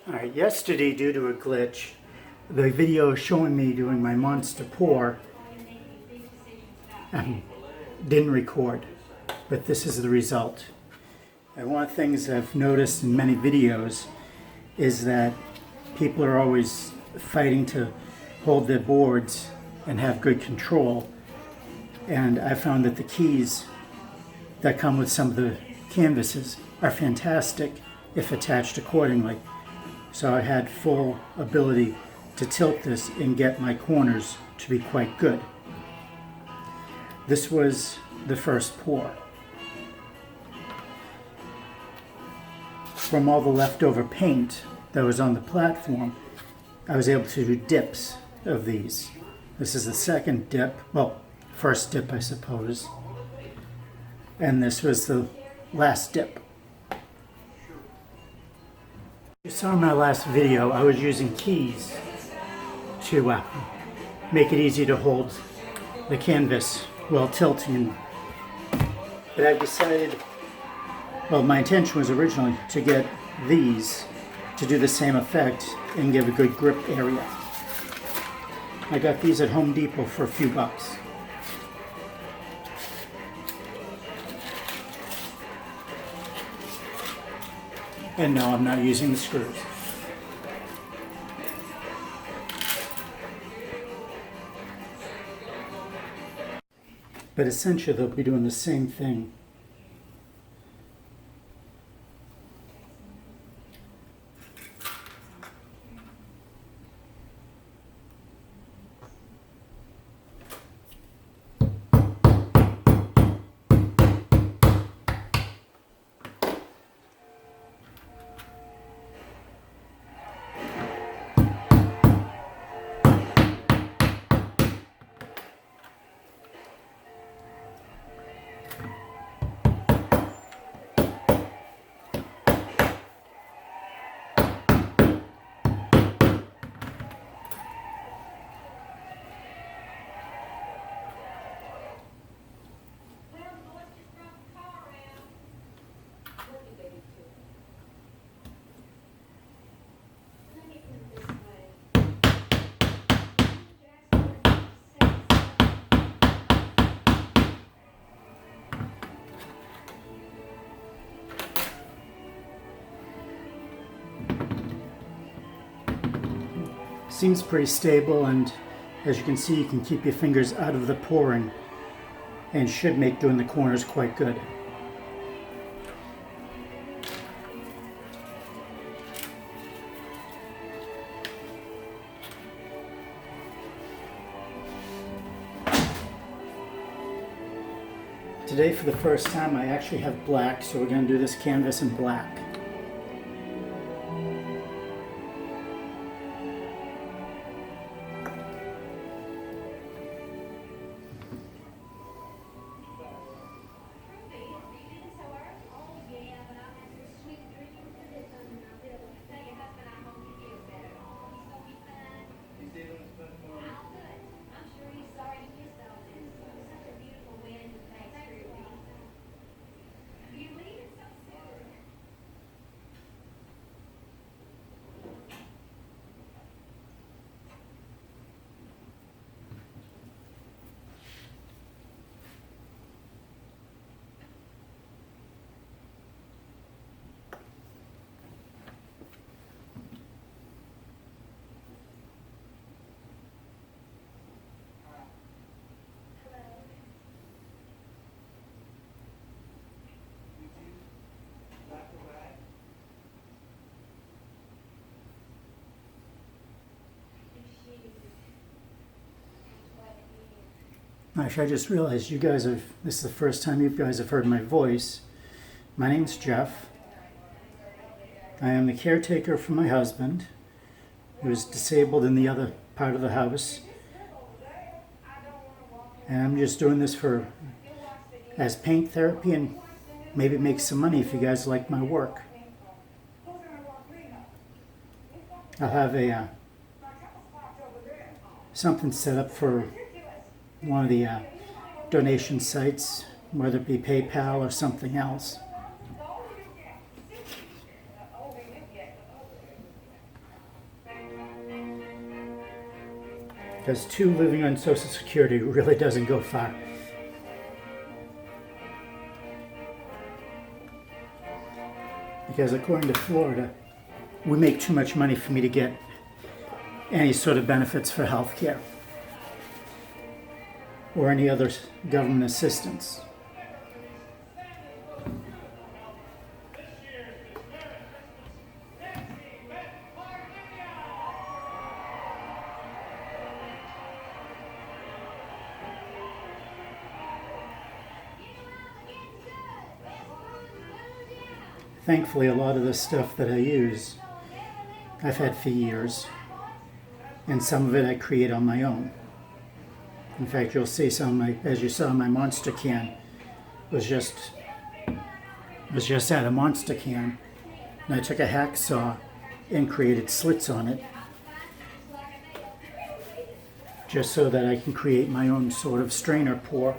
Alright, yesterday due to a glitch, the video showing me doing my monster pour didn't record, but this is the result. And one of the things I've noticed in many videos is that people are always fighting to hold their boards and have good control. And I found that the keys that come with some of the canvases are fantastic if attached accordingly. So I had full ability to tilt this and get my corners to be quite good. This was the first pour. From all the leftover paint that was on the platform, I was able to do dips of these. This is the second dip, well, first dip I suppose, and this was the last dip. You saw in my last video I was using keys to make it easy to hold the canvas while tilting. But I've decided, well, my intention was originally to get these to do the same effect and give a good grip area. I got these at Home Depot for a few bucks. And no, I'm not using the screws. But essentially they'll be doing the same thing. Seems pretty stable, and as you can see, you can keep your fingers out of the pouring and should make doing the corners quite good. Today, for the first time, I actually have black, so we're going to do this canvas in black. Actually, I just realized this is the first time you guys have heard my voice. My name's Jeff. I am the caretaker for my husband, who is disabled in the other part of the house. And I'm just doing this as paint therapy and maybe make some money if you guys like my work. I'll have something set up for one of the donation sites, whether it be PayPal or something else. because 2 living on Social Security really doesn't go far. Because according to Florida, we make too much money for me to get any sort of benefits for health care or any other government assistance. Thankfully, a lot of the stuff that I use, I've had for years, and some of it I create on my own. In fact, you'll see some of my, as you saw, my monster can was just out of monster can, and I took a hacksaw and created slits on it, just so that I can create my own sort of strainer pour.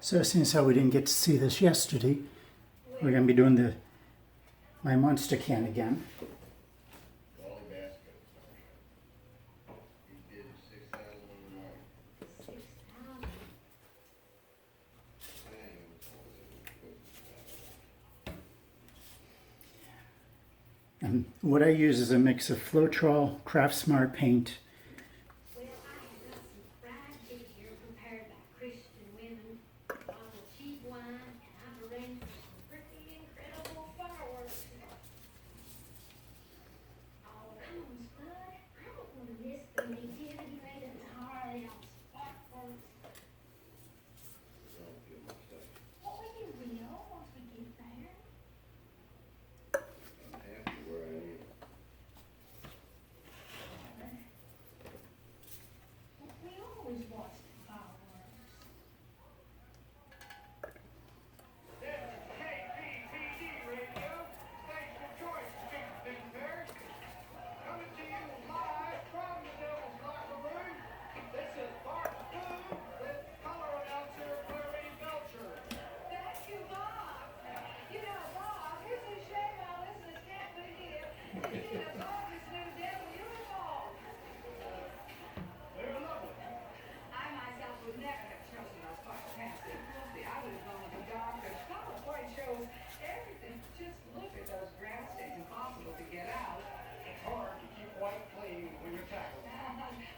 So since how we didn't get to see this yesterday, we're going to be doing my monster can again. And what I use is a mix of Floetrol, Craft Smart paint,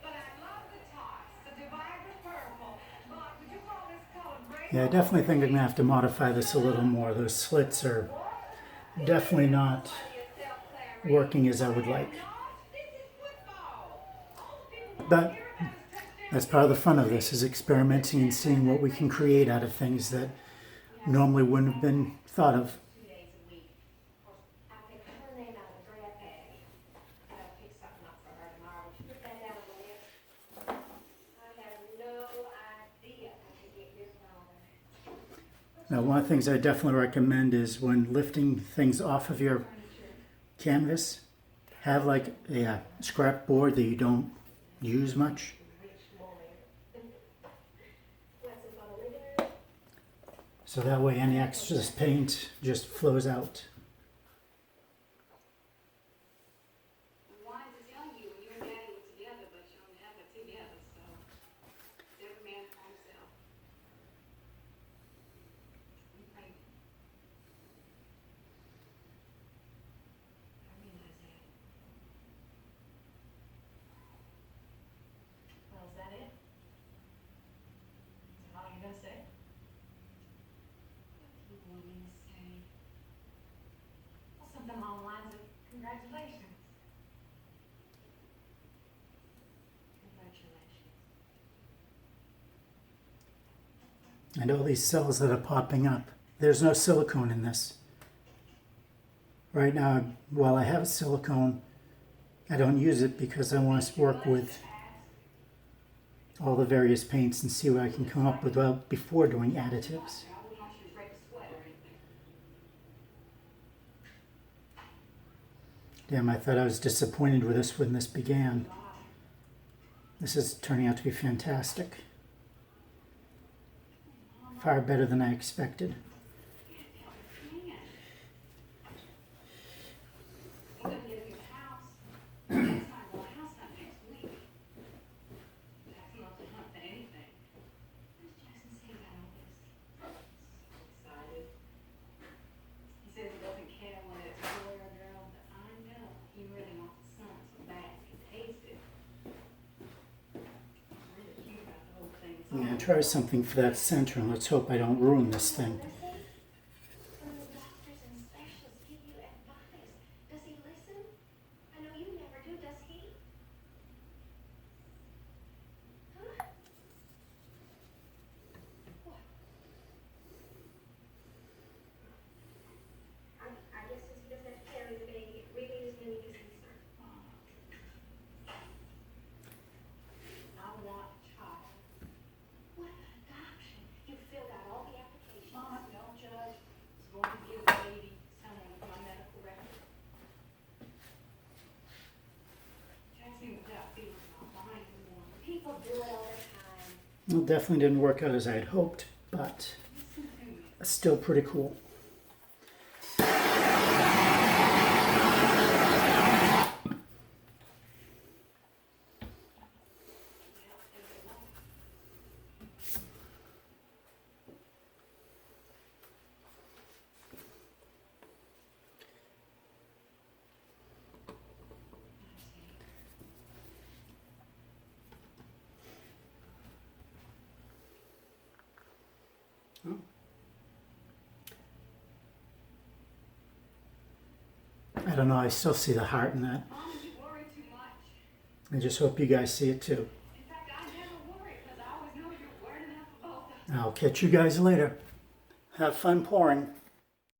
But I love the toss, the dividers Yeah, I definitely think I'm going to have to modify this a little more. Those slits are definitely not working as I would like. But that's part of the fun of this, is experimenting and seeing what we can create out of things that normally wouldn't have been thought of. Now, one of the things I definitely recommend is when lifting things off of your canvas, have like a scrap board that you don't use much. So that way any excess paint just flows out. Congratulations. And all these cells that are popping up. There's no silicone in this. Right now, while I have silicone, I don't use it because I want to work with all the various paints and see what I can come up with before doing additives. Damn, I thought I was disappointed with this when this began. This is turning out to be fantastic. Far better than I expected. I'm going to try something for that center, and let's hope I don't ruin this thing. Well, definitely didn't work out as I had hoped, but still pretty cool. I don't know, I still see the heart in that. I just hope you guys see it too. I'll catch you guys later. Have fun pouring.